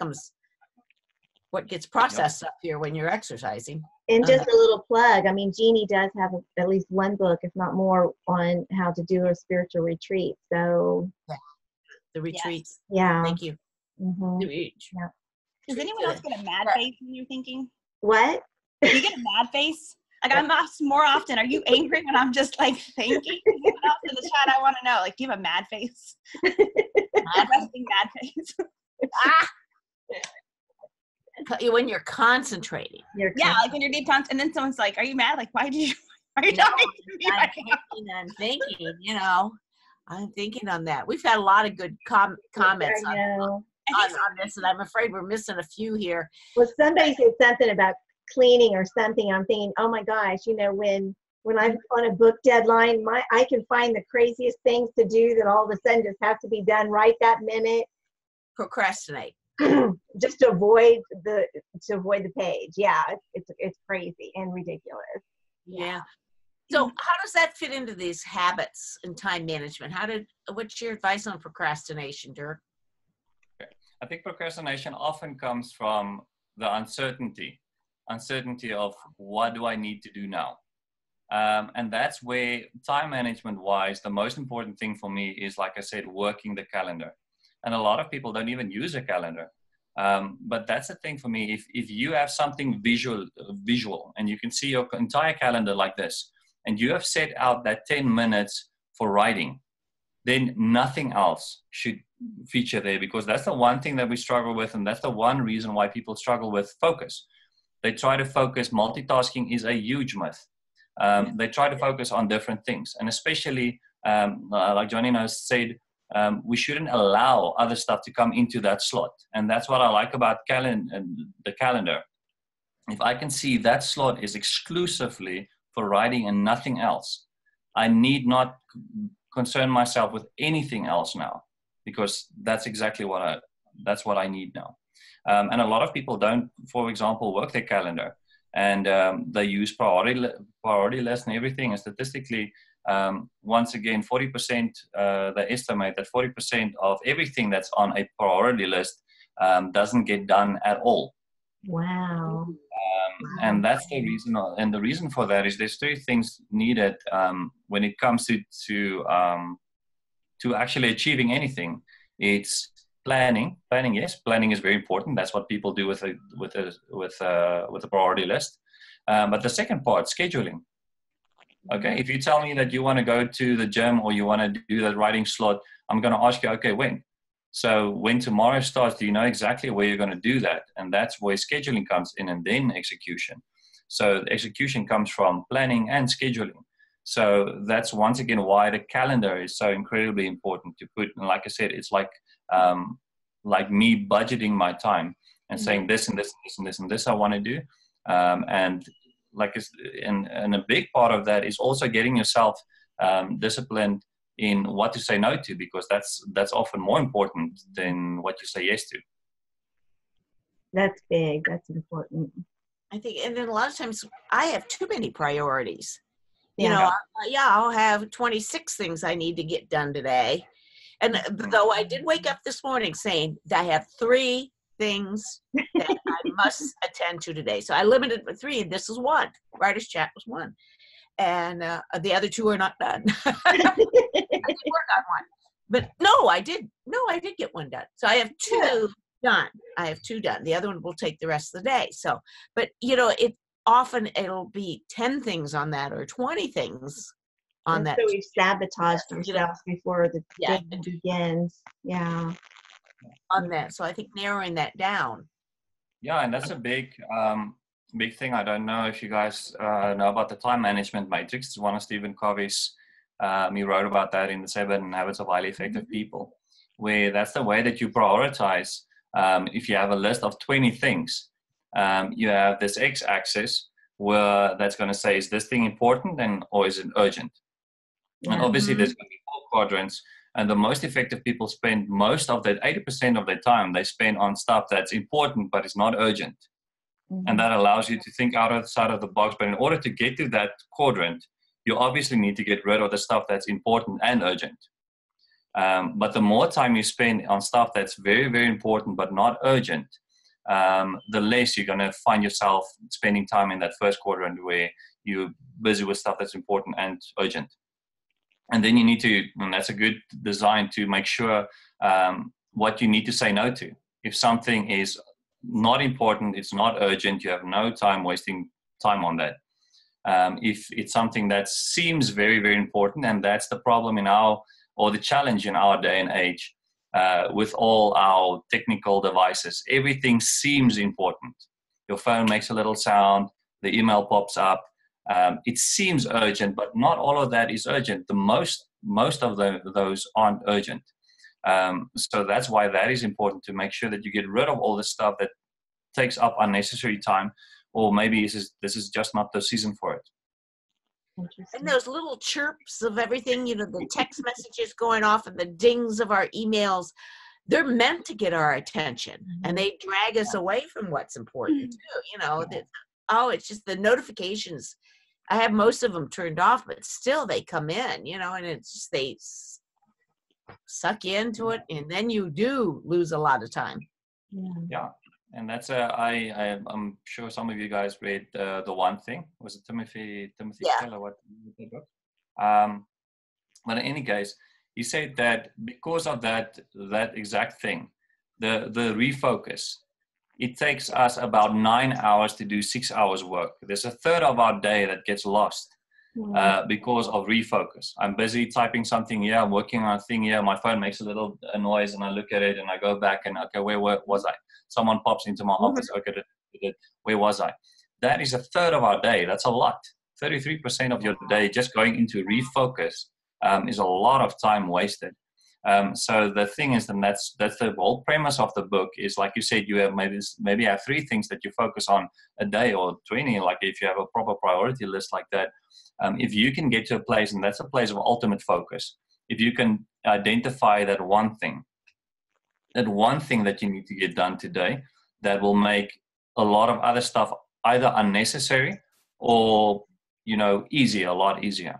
gets processed up here when you're exercising. And just a little plug. I mean, Jeannie does have at least one book, if not more, on how to do a spiritual retreat. So the retreats. Yeah. Thank you. Mm-hmm. Yeah. Does anyone else get a mad face when you're thinking? What? Do you get a mad face? Like, I'm asked more often, are you angry when I'm just like thinking? Anyone else in the chat, I want to know, like, do you have a mad face? Resting mad face. When you're concentrating. Like when you're deep concentrating, and then someone's like, are you mad? Like, are you talking to me? I'm thinking, I'm thinking on that. We've had a lot of good comments on this, and I'm afraid we're missing a few here. Well, somebody said something about cleaning or something. I'm thinking, oh my gosh, when I'm on a book deadline, I can find the craziest things to do that all of a sudden just have to be done right that minute. Procrastinate. Just to avoid the page. Yeah, it's crazy and ridiculous. Yeah. So how does that fit into these habits and time management? What's your advice on procrastination, Dirk? I think procrastination often comes from the uncertainty of what do I need to do now? And that's where time management wise, the most important thing for me is, like I said, working the calendar. And a lot of people don't even use a calendar. But that's the thing for me. If you have something visual, and you can see your entire calendar like this, and you have set out that 10 minutes for writing, then nothing else should feature there, because that's the one thing that we struggle with, and that's the one reason why people struggle with focus. They try to focus. Multitasking is a huge myth. They try to focus on different things, and especially like Johnny has said, we shouldn't allow other stuff to come into that slot. And that's what I like about the calendar. If I can see that slot is exclusively for writing and nothing else, I need not concern myself with anything else now, because that's exactly what I need now. And a lot of people don't, for example, work their calendar, and they use priority list and everything. And statistically, once again, 40%, they estimate that 40% of everything that's on a priority list doesn't get done at all. Wow. And that's the reason. And the reason for that is there's three things needed when it comes to actually achieving anything. It's planning. Yes, planning is very important. That's what people do with a priority list. But the second part, scheduling. Okay, if you tell me that you want to go to the gym or you want to do that writing slot, I'm going to ask you, okay, when? So when tomorrow starts, do you know exactly where you're going to do that? And that's where scheduling comes in, and then execution. So the execution comes from planning and scheduling. So that's once again why the calendar is so incredibly important to put. And like I said, it's like me budgeting my time and saying this and this and this and this and this I want to do. And a big part of that is also getting yourself disciplined in what to say no to, because that's often more important than what you say yes to. That's big. That's important. I think, and then a lot of times I have too many priorities. Yeah. I'll have 26 things I need to get done today. And though I did wake up this morning saying that I have 3 things that I must attend to today. So I limited with 3, and this is one. Writer's Chat was one. And the other 2 are not done. I did work on one. But I did get one done. So I have 2 done. I have 2 done. The other one will take the rest of the day. So, but it'll be 10 things on that or 20 things on that. So we've sabotaged ourselves before the day begins. Yeah. On that. So I think narrowing that down. Yeah, and that's a big thing. I don't know if you guys know about the time management matrix. It's one of Stephen Covey's. He wrote about that in the 7 Habits of Highly Effective People, where that's the way that you prioritize. If you have a list of 20 things, you have this x-axis where that's going to say, is this thing important or is it urgent? Yeah. And obviously there's going to be 4 quadrants. And the most effective people spend most of that, 80% of their time, they spend on stuff that's important, but it's not urgent. Mm-hmm. And that allows you to think outside of the box. But in order to get to that quadrant, you obviously need to get rid of the stuff that's important and urgent. But the more time you spend on stuff that's very, very important, but not urgent, the less you're going to find yourself spending time in that first quadrant where you're busy with stuff that's important and urgent. And then you need to, and that's a good design to make sure what you need to say no to. If something is not important, it's not urgent, you have no time wasting time on that. If it's something that seems very, very important, and that's the problem or the challenge in our day and age with all our technical devices. Everything seems important. Your phone makes a little sound, the email pops up. It seems urgent, but not all of that is urgent. The most of those aren't urgent. So that's why that is important, to make sure that you get rid of all the stuff that takes up unnecessary time, or maybe this is just not the season for it. And those little chirps of everything, the text messages going off and the dings of our emails, they're meant to get our attention, and they drag us away from what's important too. It's just the notifications. I have most of them turned off, but still they come in, and it's just, they suck you into it, and then you do lose a lot of time. Yeah. And that's I'm sure some of you guys read The One Thing. Was it Timothy Keller? What that book? But in any case, he said that because of that exact thing, the refocus it takes us about 9 hours to do 6 hours work. There's a third of our day that gets lost because of refocus. I'm busy typing something here, I'm working on a thing here, my phone makes a little noise and I look at it and I go back and, okay, where was I? Someone pops into my office, okay, where was I? That is a third of our day. That's a lot. 33% of your day just going into refocus is a lot of time wasted. So the thing is, and that's the whole premise of the book is, like you said, you have maybe have 3 things that you focus on a day, or 20, like if you have a proper priority list like that. If you can get to a place, and that's a place of ultimate focus, if you can identify that one thing that you need to get done today, that will make a lot of other stuff either unnecessary or, a lot easier.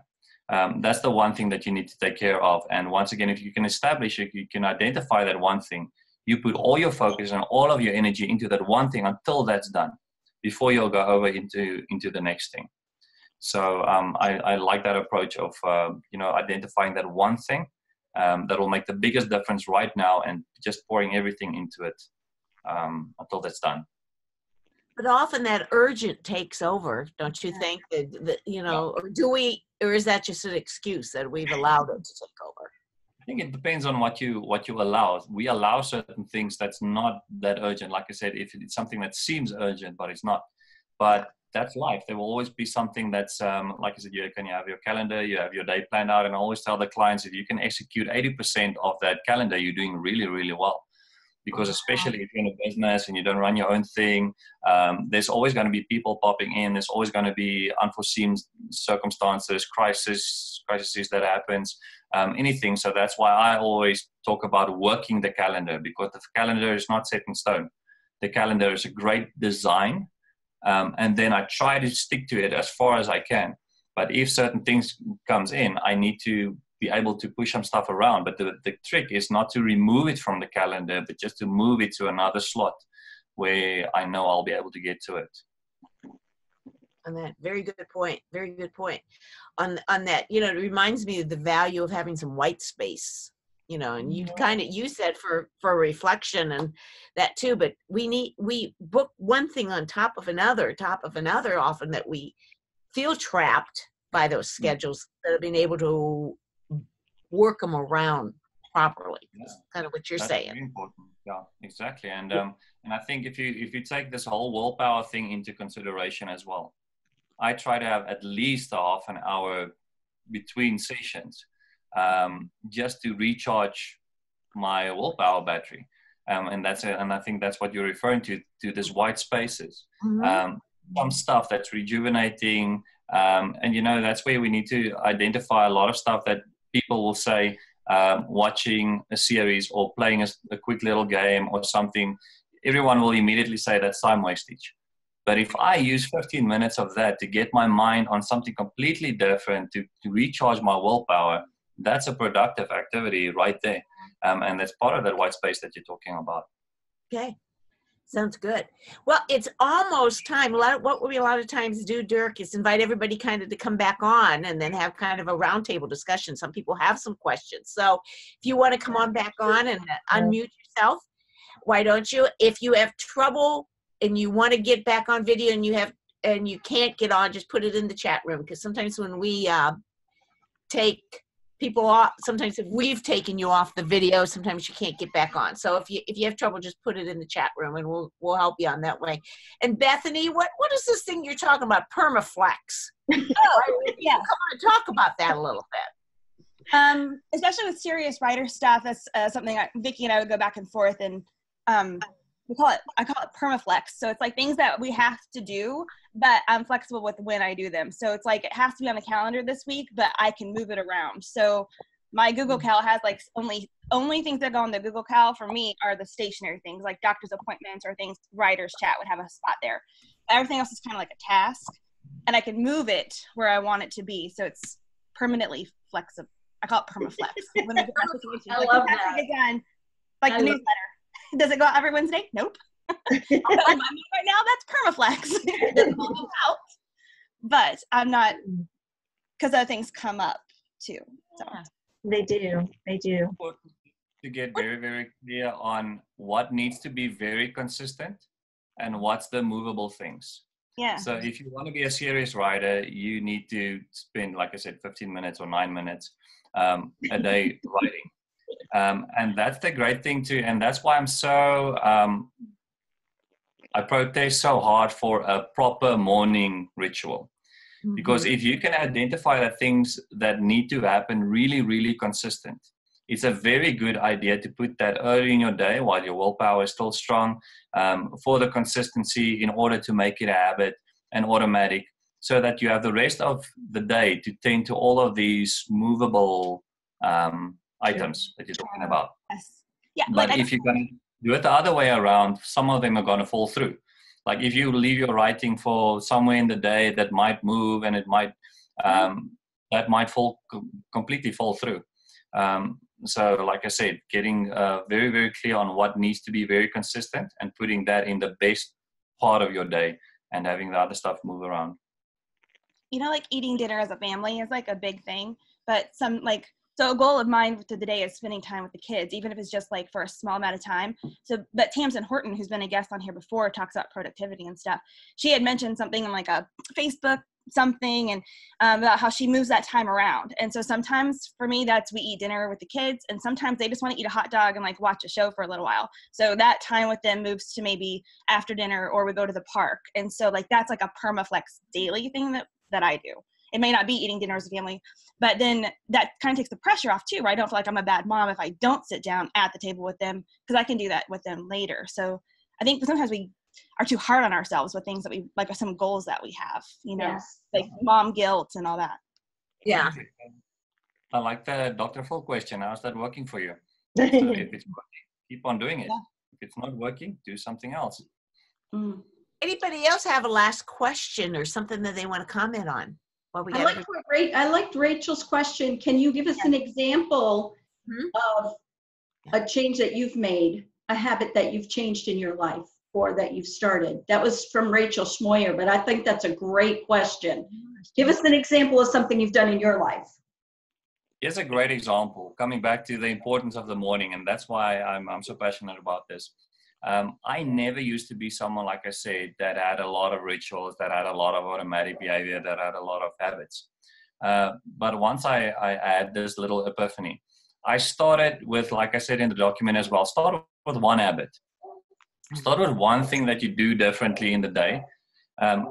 That's the one thing that you need to take care of. And once again, if you can establish it, you can identify that one thing, you put all your focus and all of your energy into that one thing until that's done, before you'll go over into the next thing. So I like that approach of, identifying that one thing that will make the biggest difference right now, and just pouring everything into it until that's done. But often that urgent takes over, don't you think? Or is that just an excuse that we've allowed it to take over? I think it depends on what you allow. We allow certain things that's not that urgent. Like I said, if it's something that seems urgent, but it's not. But that's life. There will always be something that's, like I said, you have your calendar, you have your day planned out, and I always tell the clients, if you can execute 80% of that calendar, you're doing really, really well. Because especially if you're in a business and you don't run your own thing, there's always going to be people popping in. There's always going to be unforeseen circumstances, crises that happens, anything. So that's why I always talk about working the calendar, because the calendar is not set in stone. The calendar is a great design, and then I try to stick to it as far as I can. But if certain things comes in, I need to be able to push some stuff around. But the trick is not to remove it from the calendar, but just to move it to another slot where I know I'll be able to get to it. On that, very good point. Very good point. On that, it reminds me of the value of having some white space. And you said for reflection and that too. But we book one thing on top of another, often, that we feel trapped by those schedules that have been able to work them around properly. That's kind of what you're saying. Very important. Yeah, exactly. And I think if you take this whole willpower thing into consideration as well, I try to have at least a half an hour between sessions, just to recharge my willpower battery. And that's it. And I think that's what you're referring to this white spaces. Mm-hmm. Some stuff that's rejuvenating. And that's where we need to identify a lot of stuff that people will say, watching a series or playing a quick little game or something, everyone will immediately say that's time wastage. But if I use 15 minutes of that to get my mind on something completely different, to recharge my willpower, that's a productive activity right there. And that's part of that white space that you're talking about. Okay. Sounds good. Well, it's almost time. What we a lot of times do, Dirk, is invite everybody kind of to come back on and then have kind of a roundtable discussion. Some people have some questions. So if you want to come on back on and unmute yourself, why don't you? If you have trouble and you want to get back on video and you can't get on, just put it in the chat room. Because sometimes when we take people off, sometimes if we've taken you off the video, sometimes you can't get back on. So if you have trouble, just put it in the chat room and we'll help you on that way. And Bethany, what is this thing you're talking about? Permaflex. Yeah. Come on and talk about that a little bit. Especially with serious writer stuff, that's something Vicki and I would go back and forth, and I call it permaflex. So it's like things that we have to do, but I'm flexible with when I do them. So it's like, it has to be on the calendar this week, but I can move it around. So my Google Cal has like only things that go on the Google Cal for me are the stationary things, like doctor's appointments or things, writer's chat would have a spot there. Everything else is kind of like a task, and I can move it where I want it to be. So it's permanently flexible. I call it permaflex. When I get my situation, I love that. Get done, like the newsletter. Does it go out every Wednesday? Nope. But on my meeting right now, that's permaflex. It doesn't all go out. But I'm not, because other things come up too. So They do. To get very, very clear on what needs to be very consistent and what's the movable things. Yeah. So if you want to be a serious writer, you need to spend, like I said, 15 minutes or 9 minutes a day writing. And that's the great thing too. And that's why I'm so, I protest so hard for a proper morning ritual. Because if you can identify the things that need to happen really, really consistent, it's a very good idea to put that early in your day while your willpower is still strong, for the consistency in order to make it a habit and automatic, so that you have the rest of the day to tend to all of these movable items that you're talking about. Yes. Yeah. But if you're going to do it the other way around, some of them are going to fall through. Like if you leave your writing for somewhere in the day that might move, and it might that might completely fall through. So like I said, getting very, very clear on what needs to be very consistent and putting that in the best part of your day, and having the other stuff move around. You know, like eating dinner as a family is like a big thing, but so a goal of mine for the day is spending time with the kids, even if it's just like for a small amount of time. So, but Tamsin Horton, who's been a guest on here before, talks about productivity and stuff. She had mentioned something in like a Facebook something, and about how she moves that time around. And so sometimes for me, that's we eat dinner with the kids, and sometimes they just want to eat a hot dog and like watch a show for a little while. So that time with them moves to maybe after dinner, or we go to the park. And so like that's like a permaflex daily thing that I do. It may not be eating dinner as a family, but then that kind of takes the pressure off too, right? I don't feel like I'm a bad mom if I don't sit down at the table with them, because I can do that with them later. So I think sometimes we are too hard on ourselves with things that we like, some goals that we have, you know, like mom guilt and all that. Yeah. I like the Dr. Phil question. How's that working for you? So if it's working, keep on doing it. Yeah. If it's not working, do something else. Anybody else have a last question or something that they want to comment on? I liked Rachel's question. Can you give us an example of a change that you've made, a habit that you've changed in your life or that you've started? That was from Rachel Schmoyer, but I think that's a great question. Give us an example of something you've done in your life. Here's a great example, coming back to the importance of the morning, and that's why I'm so passionate about this. I never used to be someone, like I said, that had a lot of rituals, that had a lot of automatic behavior, that had a lot of habits. But once I had this little epiphany, I started with, like I said in the document as well, start with one habit. Start with one thing that you do differently in the day.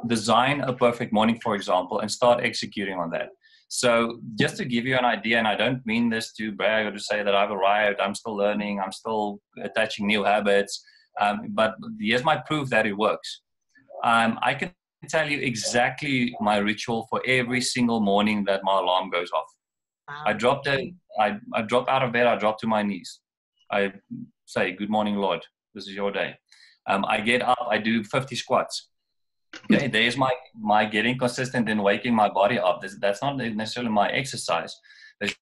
Design a perfect morning, for example, and start executing on that. So just to give you an idea, and I don't mean this to brag or to say that I've arrived, I'm still learning, I'm still attaching new habits, but here's my proof that it works. I can tell you exactly my ritual for every single morning that my alarm goes off. Wow. I drop out of bed, I drop to my knees. I say, good morning, Lord, this is your day. I get up, I do 50 squats. Okay, there's my getting consistent in waking my body up. That's not necessarily my exercise. It's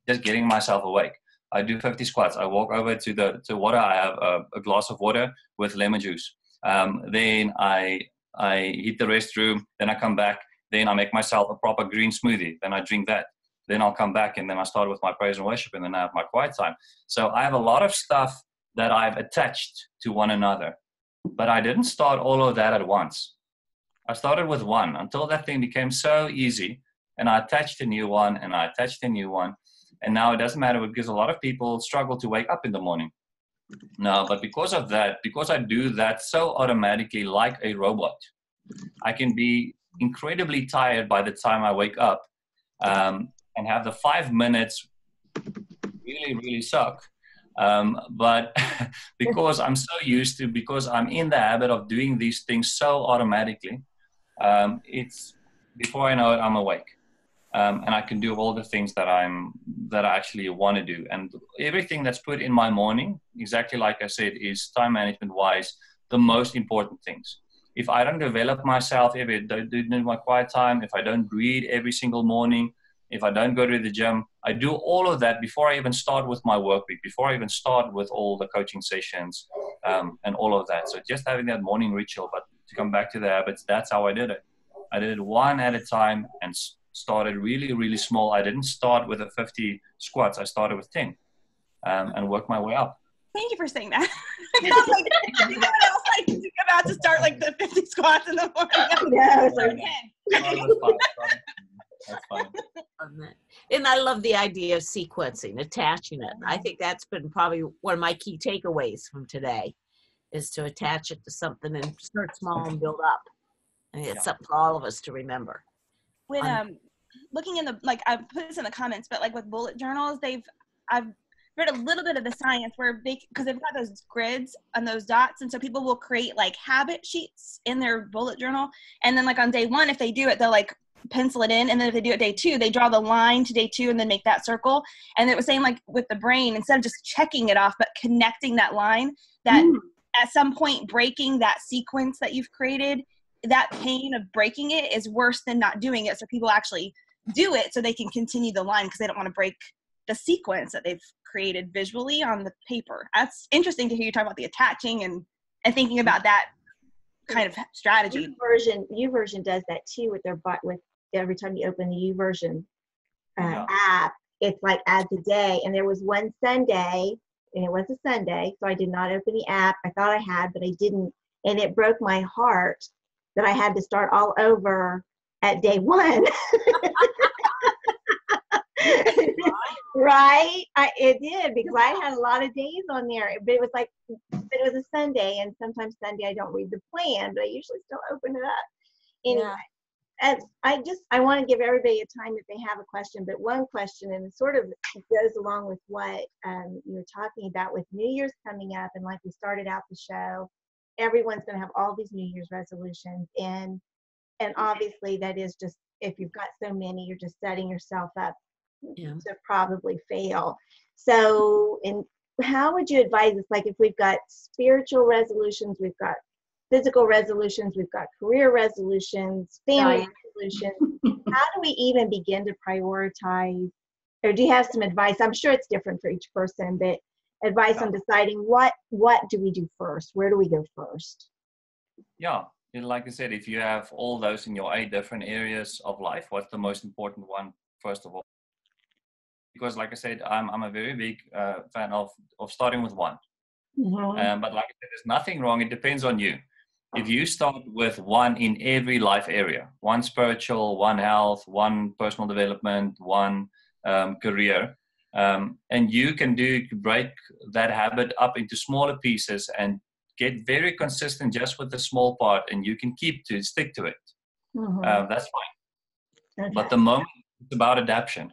just getting myself awake. I do 50 squats. I walk over to water. I have a glass of water with lemon juice. Then I hit the restroom. Then I come back. Then I make myself a proper green smoothie. Then I drink that. Then I'll come back, and then I start with my praise and worship, and then I have my quiet time. So I have a lot of stuff that I've attached to one another. But I didn't start all of that at once. I started with one until that thing became so easy, and I attached a new one, and I attached a new one. And now it doesn't matter, because a lot of people struggle to wake up in the morning. No, but because of that, because I do that so automatically like a robot, I can be incredibly tired by the time I wake up, and have the 5 minutes really, really suck. But because I'm so used to, because I'm in the habit of doing these things so automatically, it's before I know it, I'm awake. And I can do all the things that I actually want to do. And everything that's put in my morning, exactly like I said, is time management wise, the most important things. If I don't develop myself, if I don't do my quiet time, if I don't read every single morning, if I don't go to the gym, I do all of that before I even start with my work week, before I even start with all the coaching sessions, and all of that. So just having that morning ritual. But to come back to the habits, that's how I did it. I did it one at a time and started really, really small. I didn't start with 50 squats. I started with 10, and worked my way up. Thank you for saying that. I was like, about to start like the 50 squats in the morning. Yeah, it's like, That's fine. And I love the idea of sequencing, attaching it. I think that's been probably one of my key takeaways from today, is to attach it to something and start small and build up. And it's something for all of us to remember. When looking in the, like, I put this in the comments, but like with bullet journals, I've read a little bit of the science where because they've got those grids and those dots, and so people will create like habit sheets in their bullet journal, and then like on day one, if they do it, they'll like pencil it in, and then if they do it day two, they draw the line to day two and then make that circle. And it was saying, like, with the brain, instead of just checking it off but connecting that line, that at some point breaking that sequence that you've created, that pain of breaking it is worse than not doing it. So people actually do it so they can continue the line because they don't want to break the sequence that they've created visually on the paper. That's interesting to hear you talk about the attaching and thinking about that kind of strategy. YouVersion does that too with with every time you open the YouVersion app, it's like adds a day. And there was one Sunday, and it was a Sunday, so I did not open the app. I thought I had, but I didn't, and it broke my heart that I had to start all over at day one. Right? It did, because I had a lot of days on there, but it was a Sunday, and sometimes Sunday I don't read the plan, but I usually still open it up. Anyway, and I want to give everybody a time if they have a question, but one question, and it sort of goes along with what you were talking about with New Year's coming up, and like we started out the show, everyone's going to have all these New Year's resolutions, and obviously that is just, if you've got so many, you're just setting yourself up to probably fail. So, and how would you advise us? Like, if we've got spiritual resolutions, we've got physical resolutions, we've got career resolutions, family resolutions, how do we even begin to prioritize? Or do you have some advice? I'm sure it's different for each person, but advice on deciding what do we do first? Where do we go first? Yeah. Like I said, if you have all those in your 8 different areas of life, what's the most important one, first of all? Because like I said, I'm a very big fan of starting with one. But like I said, there's nothing wrong. It depends on you. If you start with one in every life area, one spiritual, one health, one personal development, one career, and you can break that habit up into smaller pieces and get very consistent just with the small part, and you can stick to it. That's fine. Okay. But the moment it's about adaptation,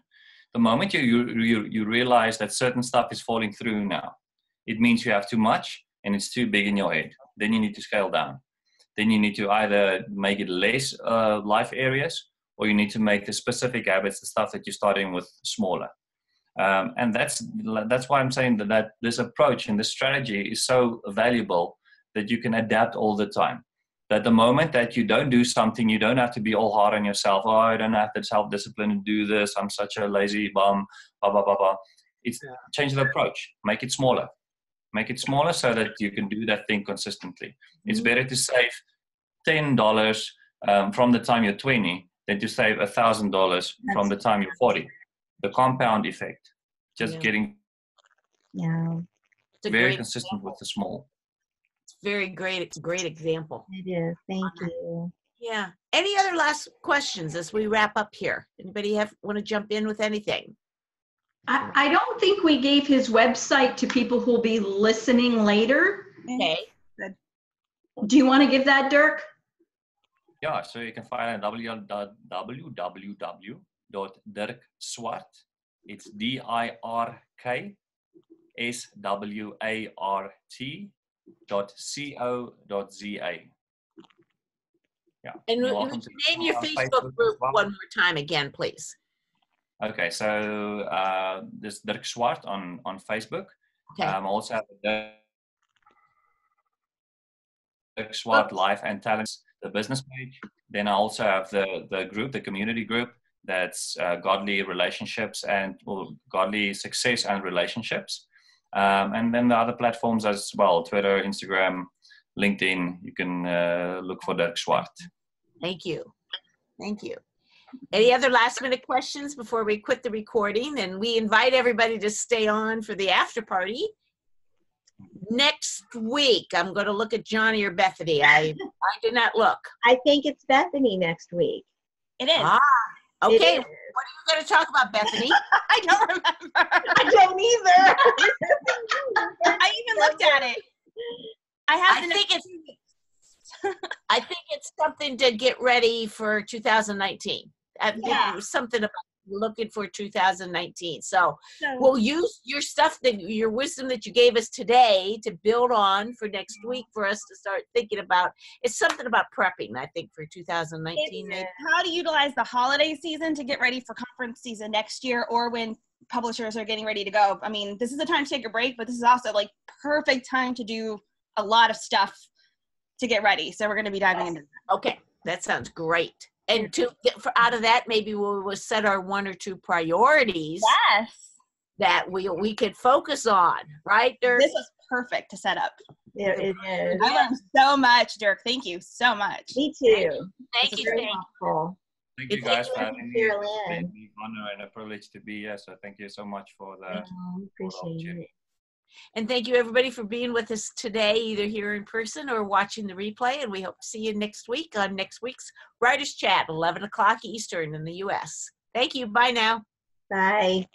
the moment you realize that certain stuff is falling through now, it means you have too much and it's too big in your head. Then you need to scale down. Then you need to either make it less life areas, or you need to make the specific habits, the stuff that you're starting with, smaller. And that's why I'm saying that this approach and this strategy is so valuable, that you can adapt all the time. That the moment that you don't do something, you don't have to be all hard on yourself. Oh, I don't have the self-discipline to do this. I'm such a lazy bum, blah, blah, blah, blah. It's change the approach. Make it smaller. Make it smaller so that you can do that thing consistently. It's better to save $10 from the time you're 20 than to save $1,000 from the time you're 40. The compound effect. Just getting very consistent with the small. It's very great. It's a great example. It is. Thank you. Yeah. Any other last questions as we wrap up here? Anybody want to jump in with anything? I don't think we gave his website to people who'll be listening later. Okay. Good. Do you want to give that, Dirk? Yeah, so you can find it at www.dirkswart. It's DIRKSWART.co.za. Yeah. And name your Facebook group one more time again, please. Okay, so there's Dirk Swart on Facebook. Okay. I also have the Dirk Swart Life and Talents, the business page. Then I also have the group, the community group, that's godly relationships and godly success and relationships. And then the other platforms as well, Twitter, Instagram, LinkedIn. You can look for Dirk Swart. Thank you. Thank you. Any other last minute questions before we quit the recording? And we invite everybody to stay on for the after party. next week. I'm going to look at Johnny or Bethany. I did not look. I think it's Bethany next week. It is. Ah, okay. It is. What are you going to talk about, Bethany? I don't remember. I don't either. I even looked at it. I think it's something to get ready for 2019. I think it was something about looking for 2019. So we'll use your stuff, your wisdom that you gave us today to build on for next week for us to start thinking about. It's something about prepping, I think, for 2019. How to utilize the holiday season to get ready for conference season next year, or when publishers are getting ready to go. I mean, this is the time to take a break, but this is also like perfect time to do a lot of stuff to get ready. So we're going to be diving into that. Okay, that sounds great. And to get out of that, maybe we'll set our 1 or 2 priorities that we could focus on, right, Dirk? This was perfect to set up. Yeah, it is. I learned so much, Dirk. Thank you so much. Me too. Thank you. Very helpful. Thank you guys for having me. Carolyn. It's been an honor and a privilege to be here. So thank you so much for the Appreciate it. And thank you, everybody, for being with us today, either here in person or watching the replay. And we hope to see you next week on next week's Writers Chat, 11 o'clock Eastern in the U.S. Thank you. Bye now. Bye.